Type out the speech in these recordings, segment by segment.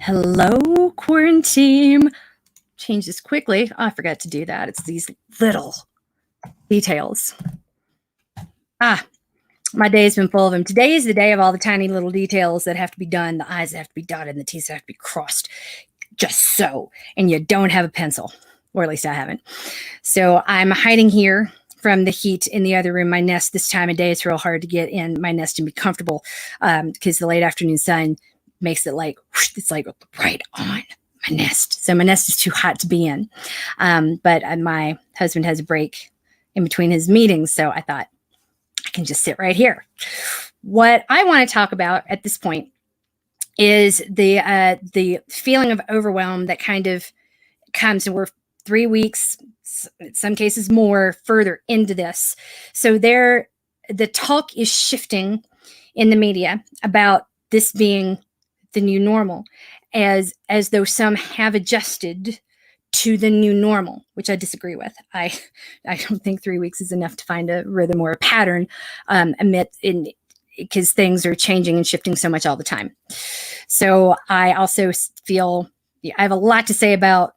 Hello, quarantine. Change this quickly. Oh, I forgot to do that. It's these little details. My day's been full of them. Today is the day of all the tiny little details that have to be done. The I's have to be dotted and the T's have to be crossed. Just so. And you don't have a pencil, or at least I haven't. So I'm hiding here from the heat in the other room. My nest this time of day, it's real hard to get in my nest and be comfortable because the late afternoon sun makes it like, whoosh, it's like right on my nest. So my nest is too hot to be in. But my husband has a break in between his meetings. So I thought I can just sit right here. What I want to talk about at this point is the feeling of overwhelm that kind of comes, and we're 3 weeks, in some cases more, further into this. So the talk is shifting in the media about this being the new normal, as though some have adjusted to the new normal, which I disagree with. I don't think 3 weeks is enough to find a rhythm or a pattern because things are changing and shifting so much all the time. So I also feel I have a lot to say about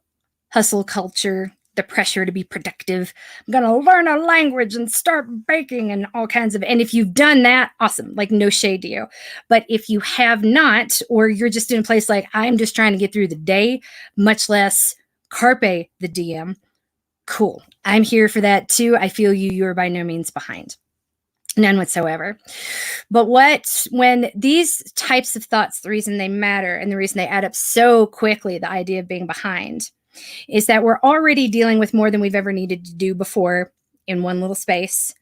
hustle culture, the pressure to be productive. I'm going to learn a language and start baking and all kinds of, and if you've done that, awesome, like no shade to you. But if you have not, or you're just in a place like I'm just trying to get through the day, much less carpe the diem, cool. I'm here for that too. I feel you're by no means behind. None whatsoever. But when these types of thoughts, the reason they matter and the reason they add up so quickly, the idea of being behind, is that we're already dealing with more than we've ever needed to do before in one little space,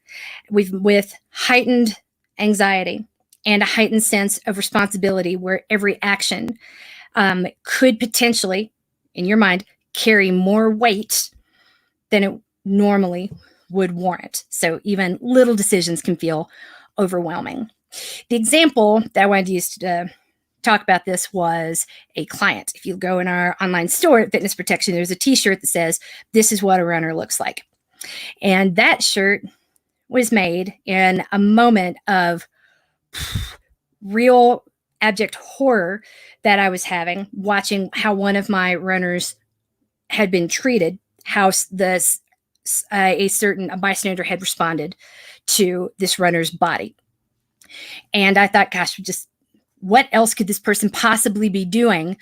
with heightened anxiety and a heightened sense of responsibility, where every action could potentially, in your mind, carry more weight than it normally would warrant. So even little decisions can feel overwhelming. The example that I wanted to use to talk about this was a client. If you go in our online store at Fitness Protection, there's a t-shirt that says, "This is what a runner looks like." And that shirt was made in a moment of real abject horror that I was having, watching how one of my runners had been treated, how a bystander had responded to this runner's body. And I thought, gosh, just what else could this person possibly be doing?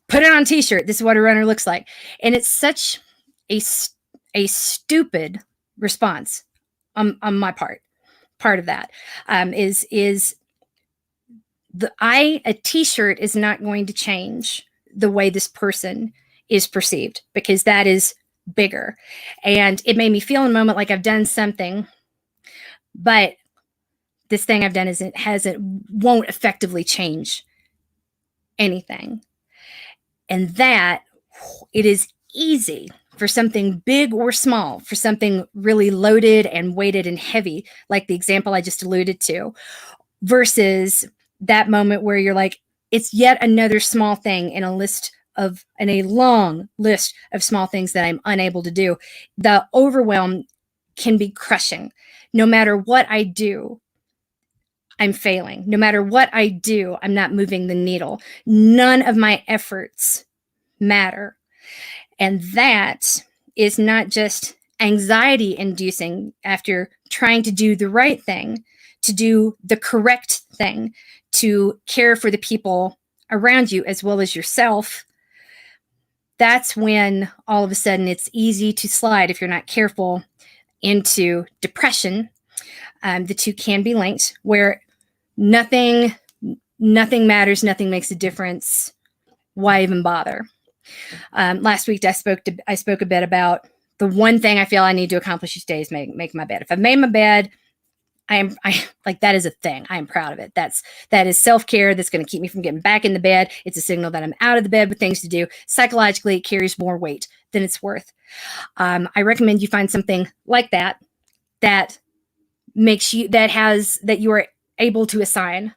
Put it on a t-shirt. This is what a runner looks like. And it's such a stupid response on my part. Part of that is a t-shirt is not going to change the way this person is perceived, because that is bigger. And it made me feel in a moment like I've done something, but this thing I've done won't effectively change anything. And that it is easy for something big or small, for something really loaded and weighted and heavy, like the example I just alluded to, versus that moment where you're like, it's yet another small thing in a long list of small things that I'm unable to do. The overwhelm can be crushing. No matter what I do, I'm failing. No matter what I do, I'm not moving the needle. None of my efforts matter. And that is not just anxiety inducing after trying to do the right thing, to do the correct thing, to care for the people around you as well as yourself. That's when all of a sudden it's easy to slide, if you're not careful, into depression. The two can be linked, where nothing matters, nothing makes a difference. Why even bother? Last week I spoke a bit about the one thing I feel I need to accomplish each day is make my bed. If I've made my bed, I like, that is a thing. I am proud of it. That is self-care. That's going to keep me from getting back in the bed. It's a signal that I'm out of the bed with things to do. Psychologically, it carries more weight than it's worth. I recommend you find something like that makes you, that you are able to assign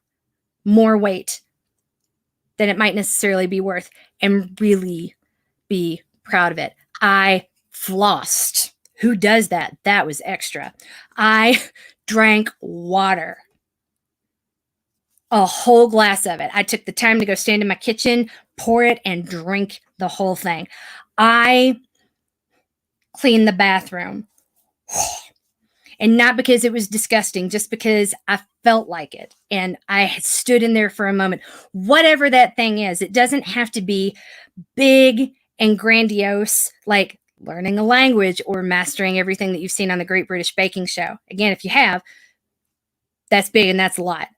more weight than it might necessarily be worth, and really be proud of it. I flossed. Who does that? That was extra. I drank water. a whole glass of it. I took the time to go stand in my kitchen, pour it, and drink the whole thing. I cleaned the bathroom. And not because it was disgusting, just because I felt like it. And I stood in there for a moment. Whatever that thing is, it doesn't have to be big and grandiose, like learning a language or mastering everything that you've seen on the Great British Baking Show. Again, if you have, that's big and that's a lot.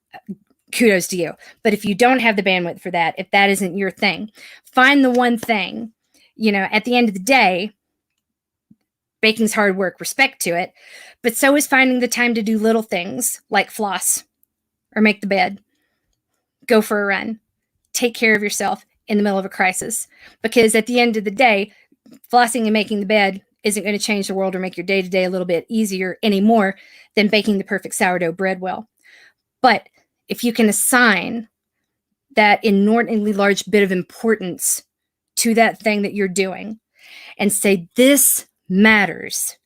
Kudos to you. But if you don't have the bandwidth for that, if that isn't your thing, find the one thing. At the end of the day, baking's hard work, respect to it, but so is finding the time to do little things like floss or make the bed, go for a run, take care of yourself in the middle of a crisis. Because at the end of the day, flossing and making the bed isn't going to change the world or make your day-to-day a little bit easier any more than baking the perfect sourdough bread well. But if you can assign that inordinately large bit of importance to that thing that you're doing and say, this matters,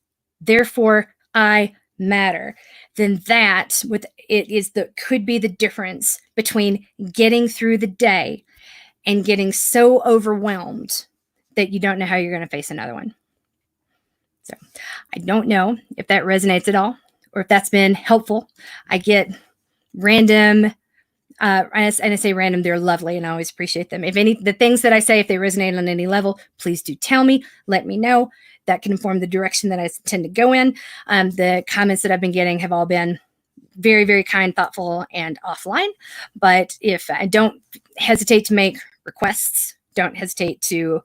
therefore I matter, then that could be the difference between getting through the day and getting so overwhelmed that you don't know how you're going to face another one. So I don't know if that resonates at all or if that's been helpful. I get random and I say random, they're lovely and I always appreciate them. The things that I say, if they resonate on any level, please do tell me, let me know. That can inform the direction that I tend to go in. The comments that I've been getting have all been very, very kind, thoughtful, and offline. But if I don't hesitate to make requests, don't hesitate to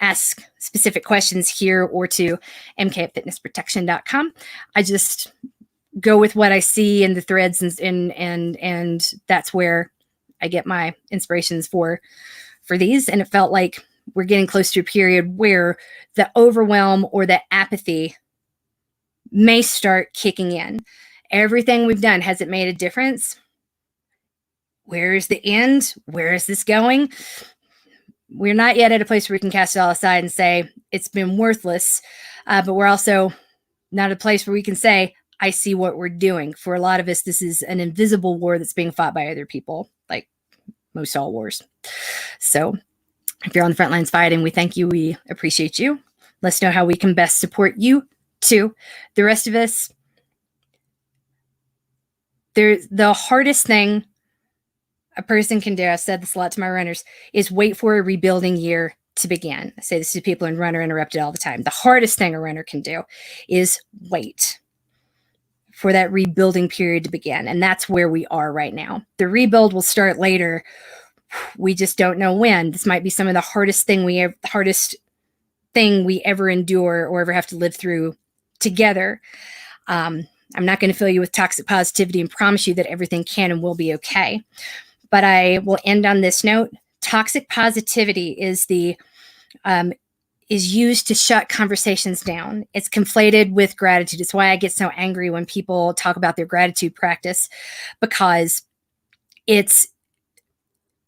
ask specific questions here or to mk@fitnessprotection.com. I just go with what I see in the threads and that's where I get my inspirations for these. And it felt like we're getting close to a period where the overwhelm or the apathy may start kicking in. Everything we've done, has it made a difference? Where is the end? Where is this going? We're not yet at a place where we can cast it all aside and say it's been worthless, but we're also not at a place where we can say, I see what we're doing. For a lot of us, this is an invisible war that's being fought by other people, like most all wars. So if you're on the front lines fighting, we thank you. We appreciate you. Let's know how we can best support you too. The rest of us, the hardest thing a person can do, I've said this a lot to my runners, is wait for a rebuilding year to begin. I say this to people in Runner Interrupted all the time. The hardest thing a runner can do is wait for that rebuilding period to begin. And that's where we are right now. The rebuild will start later. We just don't know when. This might be some of the hardest thing we ever endure or ever have to live through together. I'm not going to fill you with toxic positivity and promise you that everything can and will be okay. But I will end on this note. Toxic positivity is used to shut conversations down. It's conflated with gratitude. It's why I get so angry when people talk about their gratitude practice, because it's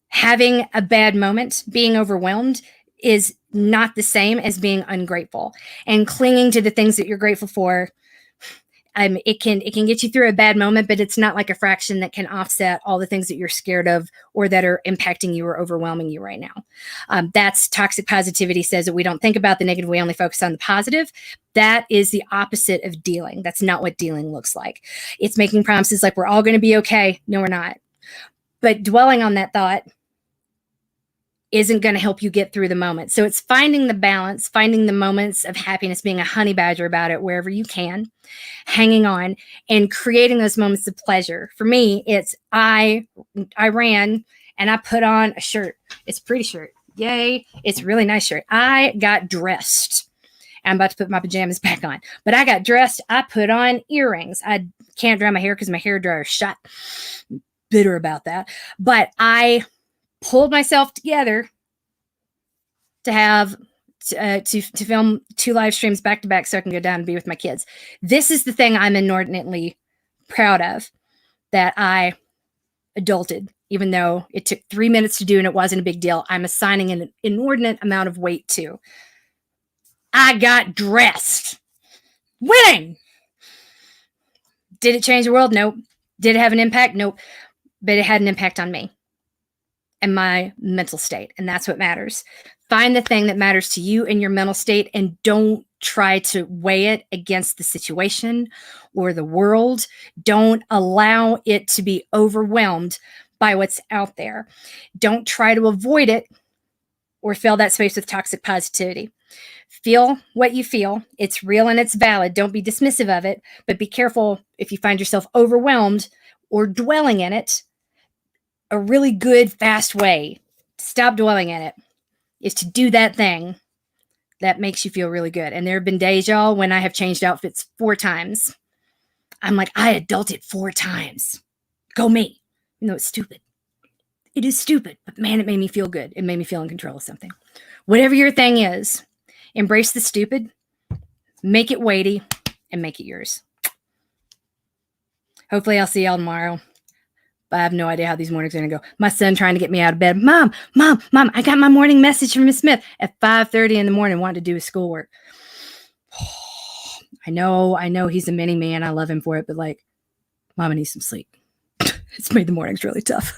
having a bad moment, being overwhelmed is not the same as being ungrateful. And clinging to the things that you're grateful for, it can get you through a bad moment, but it's not like a fraction that can offset all the things that you're scared of or that are impacting you or overwhelming you right now. That's toxic positivity, says that we don't think about the negative, we only focus on the positive. That is the opposite of dealing. That's not what dealing looks like. It's making promises like we're all going to be okay. No, we're not. But dwelling on that thought isn't going to help you get through the moment. So it's finding the balance, finding the moments of happiness, being a honey badger about it wherever you can, hanging on and creating those moments of pleasure. For me, it's I ran and I put on a shirt. It's a pretty shirt. Yay. It's a really nice shirt. I got dressed. I'm about to put my pajamas back on, but I got dressed. I put on earrings. I can't dry my hair because my hair dryer is shut. I'm bitter about that. But I pulled myself together to have to film 2 live streams back to back so I can go down and be with my kids. This is the thing I'm inordinately proud of, that I adulted, even though it took 3 minutes to do and it wasn't a big deal. I'm assigning an inordinate amount of weight to. I got dressed. Winning! Did it change the world? Nope. Did it have an impact? Nope. but it had an impact on me and my mental state. And that's what matters. Find the thing that matters to you and your mental state, and don't try to weigh it against the situation or the world. Don't allow it to be overwhelmed by what's out there. Don't try to avoid it or fill that space with toxic positivity. Feel what you feel. It's real and it's valid. Don't be dismissive of it, but be careful if you find yourself overwhelmed or dwelling in it. A really good, fast way to stop dwelling in it is to do that thing that makes you feel really good. And there have been days, y'all, when I have changed outfits 4 times. I'm like, I adulted 4 times. Go me. You know, it's stupid. It is stupid, but man, it made me feel good. It made me feel in control of something. Whatever your thing is, embrace the stupid, make it weighty, and make it yours. Hopefully I'll see y'all tomorrow. But I have no idea how these mornings are going to go. My son trying to get me out of bed. Mom, I got my morning message from Miss Smith at 5:30 in the morning, wanting to do his schoolwork. I know he's a mini man. I love him for it, but like, Mama needs some sleep. It's made the mornings really tough.